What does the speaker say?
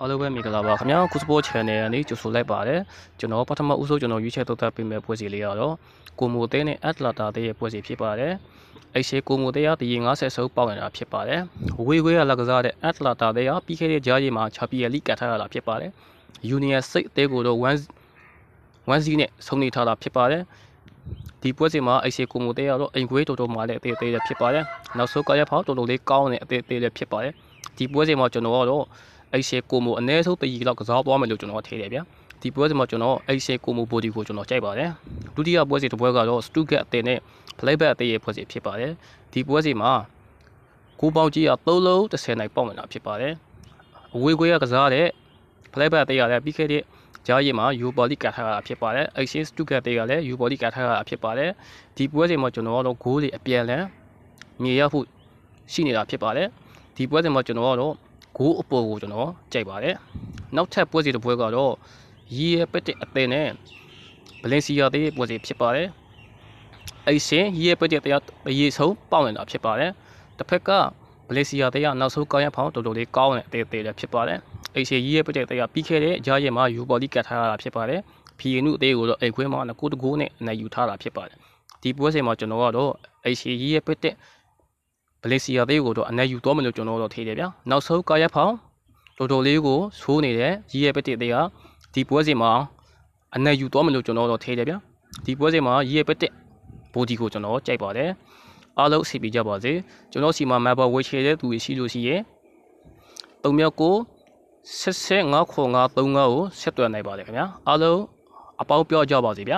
အားလုံးပဲမင်္ဂလာပါခင်ဗျာကုစပို channel ကနေကြိုဆိုလိုက်ပါတယ်ကျွန်တော်ပထမဦးဆုံးကျွန်တော်ရွေးချယ်ထုတ်သပေးမယ့်ပွဲစီလေးကတော့ကိုမိုတဲနဲ့အက်တလာတာတဲ့ရဲ့ပွဲစီဖြစ်ပါတယ်အဲ့ဒီကိုမိုတဲကတရေ90စုပ်ပေါက်နေတာဖြစ်ပါတယ်ဝေးခွေးကလကစားတဲ့အက်တလာတာတဲ့ကပြီးခဲ့တဲ့ဂျားရီမှာချာပီယယ်လိကတ်ထားရတာဖြစ်ပါတယ်ယူနီယံစိတ်အသေးကိုတော့1 စီနဲ့ဆုံးနေထားတာဖြစ်ပါတယ်ဒီပွဲစီမှာအိဆေကိုမိုတဲကတော့အိမ်ခွေးတော်တော်မှလည်းအသေးသေးလည်းဖြစ်ပါတယ်နောက်ဆုံးကရဖောက်တော်တော်လေးကောင်းတဲ့အသေးသေးလည်းဖြစ်ပါတယ်ဒီပွဲစီမှာကျွန်တော်ကတော့အိဆေကိုမိုအနည်းဆုံးတရီလောက်ကစားသွားမယ်လို့ကျွန်တော်ထင်တယ်ဗျာဒီပွဲစီမှာကျွန်တော်အိဆေကိုမိုဘော်ဒီကိုကျွန်တော်ကြိုက်ပါတယ်ဒုတိယပွဲစီတစ်ပွဲကတော့စတူဂက်အသေးနဲ့ဖလိုက်ဘက်အသေးရဲ့ပွဲစီဖြစ်ပါတယ်ဒီပွဲစီမှာကိုပေါင်းကြီးက3လုံး30နိုင်ပေါက်နေတာဖြစ်ပါတယ်အဝေးခွေးကစားတဲ့ဖလိုက်ဘက်အသေးရလည်းပြီးခဲ့တဲ့ဂျားရီမှာယူဘော်လီကတ်ထားတာဖြစ်ပါတယ်အိဆေစတူဂက်တွေကလည်းယူဘော်လီကတ်ထားတာဖြစ်ပါတယ်ဒီပွဲစီမှာကျွန်တော်ကတော့ဂိုးတွေအပြန်လန်မြေရဖို့ရှိနေတာဖြစ်ပါတယ်ဒီပွဲစီမှာကျွန်တော်ကတော့ဂိုးအပေါ်ကိုကျွန်တော်ကြိုက်ပါတယ်နောက်ထပ်ပွဲစီတစ်ပွဲကတော့ရီရဲ့ပက်တဲ့အသင်းနဲ့ဗလင်စီယာတဲ့ပွဲစီဖြစ်ပါတယ်အဲ့ရှင်ရီရဲ့ပက်တဲ့တရားအရေးဆုံးပေါက်နေတာဖြစ်ပါတယ်တစ်ဖက်ကဗလင်စီယာတဲ့နောက်ဆုံးကောင်းရဖောင်းတော်တော်လေးကောင်းတဲ့အသေးလည်းဖြစ်ပါတယ်အဲ့ရှင်ရီရဲ့ပက်တဲ့တရားပြီးခဲ့တဲ့ဂျားရဲမှာယူဘော်လီကတ်ထားတာဖြစ်ပါတယ်ဖီယနုအသေးကိုတော့အိမ်ခွဲမှာ9 တကိုးနဲ့အနိုင်ယူထားတာဖြစ်ပါတယ်ဒီပွဲစီမှာကျွန်တော်ကတော့အဲ့ရှင်ရီရဲ့ပက်တဲ့ဗလီစီယာသေးကိုတော့အနိုင်ယူသွားမယ်လို့ကျွန်တော်တို့ထင်တယ်ဗျာနောက်ဆုံးကာရက်ဖောင်းတော်တော်လေးကိုဆိုးနေတဲ့ရီရဲ့ပက်တဲ့သေးကဒီပွဲစီမှာအနိုင်ယူသွားမယ်လို့ကျွန်တော်တို့ထင်တယ်ဗျာဒီပွဲစီမှာရီရဲ့ပက်တဲ့ဘောဒီကိုကျွန်တော်ကြိုက်ပါတယ်အားလုံးအစီအပြေကြပါစေကျွန်တော်စီမှာ member ဝေချေတဲ့သူတွေရှိလို့ရှိရင်3မြောက်ကို75ခွန်535ကိုဆက်သွယ်နိုင်ပါတယ်ခင်ဗျာအားလုံးအပေါင်းပြောကြပါစေဗျာ